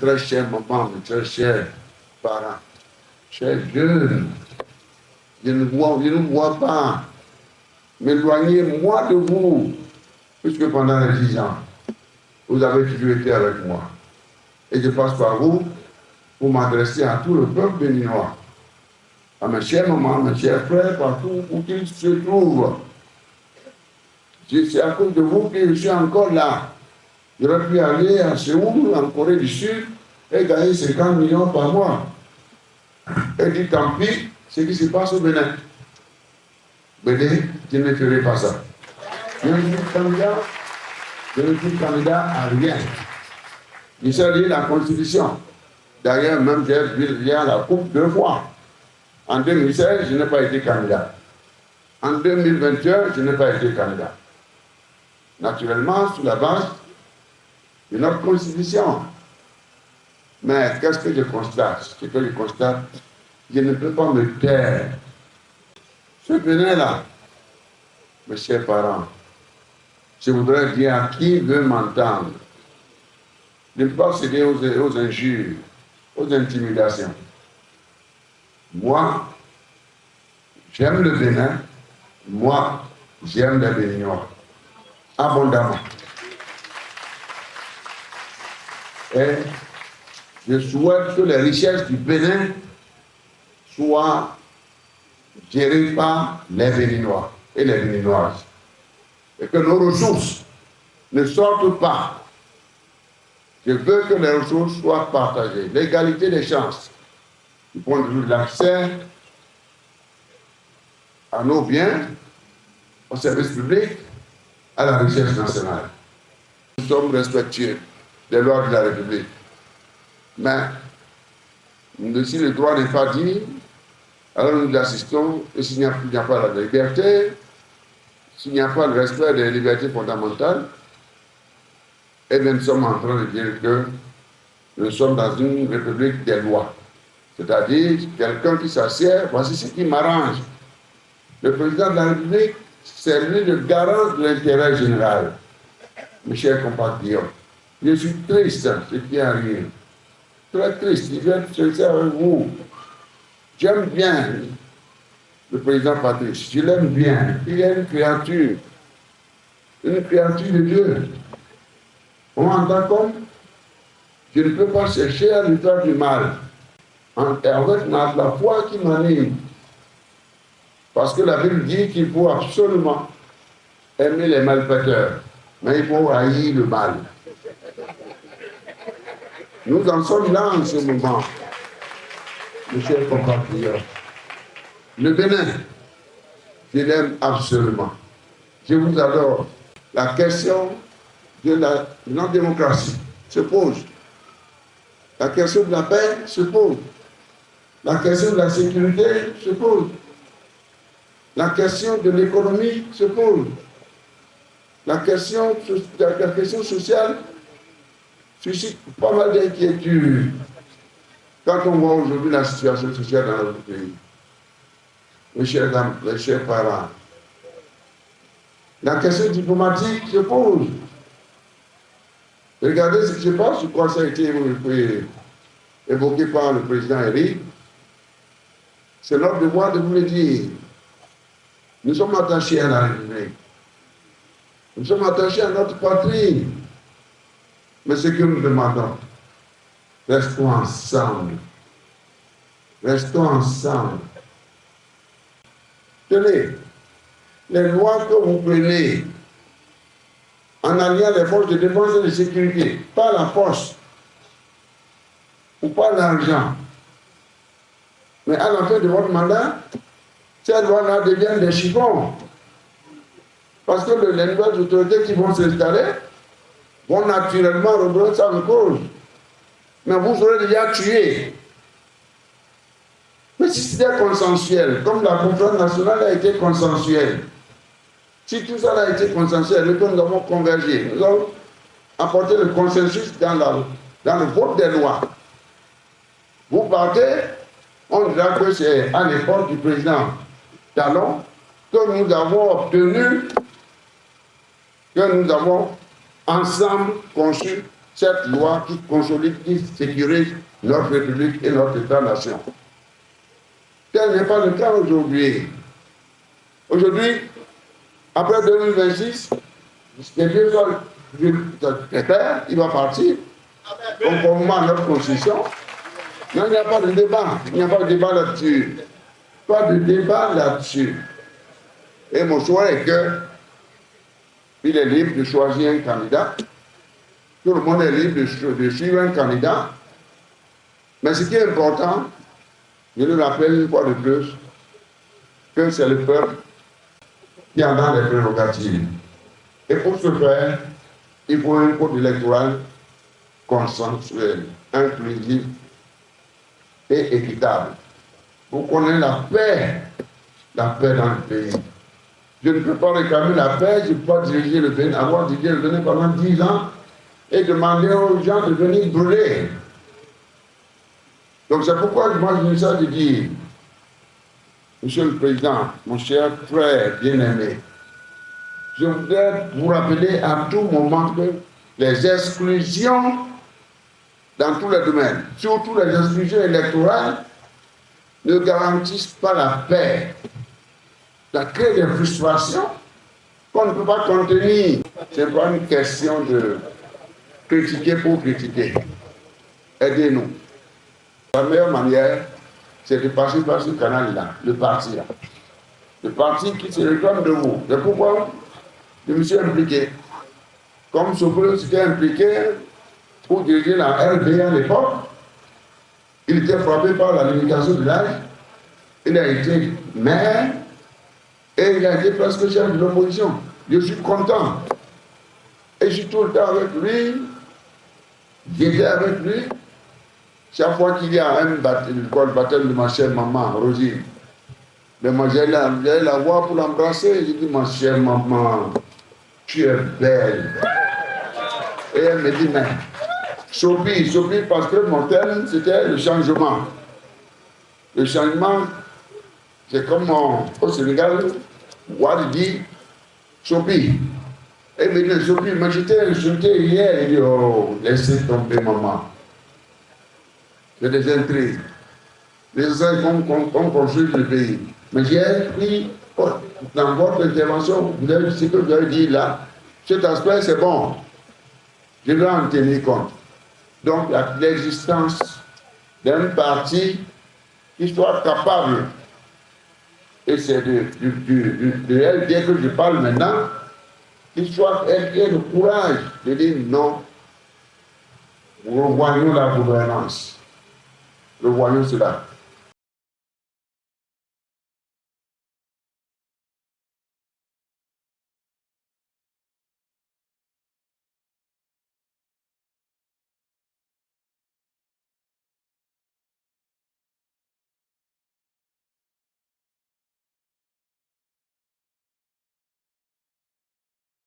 très chers mamans, mes très chers parents, chers jeunes, je ne vous vois pas. M'éloignez-moi de vous, puisque pendant les 10 ans, vous avez toujours été avec moi. Et je passe par vous pour m'adresser à tout le peuple béninois, à mes chers mamans, mes chers frères, partout où qu'ils se trouvent. C'est à cause de vous que je suis encore là. J'aurais pu aller à Séoul, en Corée du Sud, et gagner 50 millions par mois. Et dit tant pis, ce qui se passe au Bénin. Bénin, je ne ferai pas ça. Je ne suis candidat à rien. Il s'est lié la Constitution. D'ailleurs, même j'ai vu à la coupe 2 fois. En 2016, je n'ai pas été candidat. En 2021, je n'ai pas été candidat. Naturellement, sur la base de notre Constitution. Mais qu'est-ce que je constate? Ce que je constate, je ne peux pas me taire. Ce Bénin-là, mes chers parents, je voudrais dire à qui veut m'entendre, de ne pas céder aux injures, aux intimidations. Moi, j'aime le Bénin, moi, j'aime les Béninois, abondamment. Et je souhaite que les richesses du Bénin soient gérées par les Béninois et les Béninoises. Et que nos ressources ne sortent pas. Je veux que les ressources soient partagées. L'égalité des chances, du point de vue de l'accès à nos biens, aux services publics, à la richesse nationale. Nous sommes respectueux des lois de la République. Mais si le droit n'est pas dit, alors nous assistons, et s'il n'y a pas la liberté, s'il n'y a pas le respect des libertés fondamentales, eh bien nous sommes en train de dire que nous sommes dans une république des lois. C'est-à-dire, quelqu'un qui s'assied, voici ce qui m'arrange. Le président de la République, c'est lui le garant de l'intérêt général. Mes chers compatriotes, je suis triste, ce qui arrive. Très triste, je vais être sincère avec vous. J'aime bien le président Patrice, je l'aime bien. Il est une créature de Dieu. Moi, en tant qu'homme, je ne peux pas chercher à lui faire du mal. Avec la foi qui m'anime. Parce que la Bible dit qu'il faut absolument aimer les malfaiteurs, mais il faut haïr le mal. Nous en sommes là en ce moment, mes chers compatriotes. Le Bénin, je l'aime absolument. Je vous adore. La question de la non-démocratie se pose. La question de la paix se pose. La question de la sécurité se pose. La question de l'économie se pose. La question sociale suscite pas mal d'inquiétudes quand on voit aujourd'hui la situation sociale dans notre pays. Mes chers dames, mes chers parents, la question diplomatique se pose. Regardez ce qui se passe, je crois que ça a été évoqué par le président Eric. C'est notre devoir de vous le dire. Nous sommes attachés à la République. Nous sommes attachés à notre patrie. Mais ce que nous demandons, restons ensemble. Restons ensemble. Tenez, les lois que vous prenez en alliant les forces de défense et de sécurité, pas la force ou pas l'argent, mais à la fin de votre mandat, ces lois-là deviennent des chiffons. Parce que les nouvelles autorités qui vont s'installer vont naturellement reprendre ça en cause. Mais vous aurez déjà tué. Mais si c'était consensuel, comme la conférence nationale a été consensuelle, si tout ça a été consensuel et que nous avons convergé, nous avons apporté le consensus dans le vote des lois. Vous partez, on dira que c'est à l'époque du président Talon que nous avons obtenu, que nous avons ensemble conçu cette loi qui consolide, qui sécurise notre République et notre État-nation. Tel n'est pas le cas aujourd'hui. Aujourd'hui, après 2026, c'est Dieu seul, il va partir, conformément à notre constitution. Non, il n'y a pas de débat. Il n'y a pas de débat là-dessus. Pas de débat là-dessus. Et mon choix est que il est libre de choisir un candidat. Tout le monde est libre de suivre un candidat. Mais ce qui est important, je le rappelle une fois de plus, que c'est le peuple qui en a les prérogatives. Et pour ce faire, il faut un code électoral consensuel, inclusif et équitable. Pour qu'on ait la paix dans le pays. Je ne peux pas réclamer la paix, je ne peux pas diriger le Bénin, avoir dirigé le Bénin pendant 10 ans et demander aux gens de venir brûler. Donc c'est pourquoi moi je me suis de dire, Monsieur le Président, mon cher frère bien-aimé, je voudrais vous rappeler à tout moment que les exclusions dans tous les domaines, surtout les exclusions électorales, ne garantissent pas la paix. Ça crée des frustrations qu'on ne peut pas contenir. Ce n'est pas une question de critiquer pour critiquer. Aidez-nous. La meilleure manière, c'est de passer par ce canal-là, le parti là. Le parti qui se réclame de vous. C'est pourquoi je me suis impliqué. Comme Sopolo s'était impliqué pour diriger la RBA à l'époque, il était frappé par la limitation de l'âge. Il a été maire et il a été presque chef de l'opposition. Je suis content. Et je suis tout le temps avec lui. J'étais avec lui. Chaque fois qu'il y a un baptême de ma chère maman, Rosine, mais moi j'allais la voir pour l'embrasser. Je dis, ma chère maman, tu es belle. Et elle me dit, mais Sophie, parce que mon thème, c'était le changement. Le changement, c'est comme au Sénégal, Wad dit, Sophie. Et elle me dit, Sophie, mais j'étais insulté hier. Elle dit, oh, laissez tomber maman. C'est des intrigues. Les gens qu'on construit le pays. Mais j'ai pris, dans votre intervention, vous avez dit ce que vous avez dit là, cet aspect c'est bon. Je vais en tenir compte. Donc l'existence d'un parti qui soit capable, et c'est de LD que je parle maintenant, qui soit ait le courage de dire non, nous revoyons la gouvernance. Revoyons cela.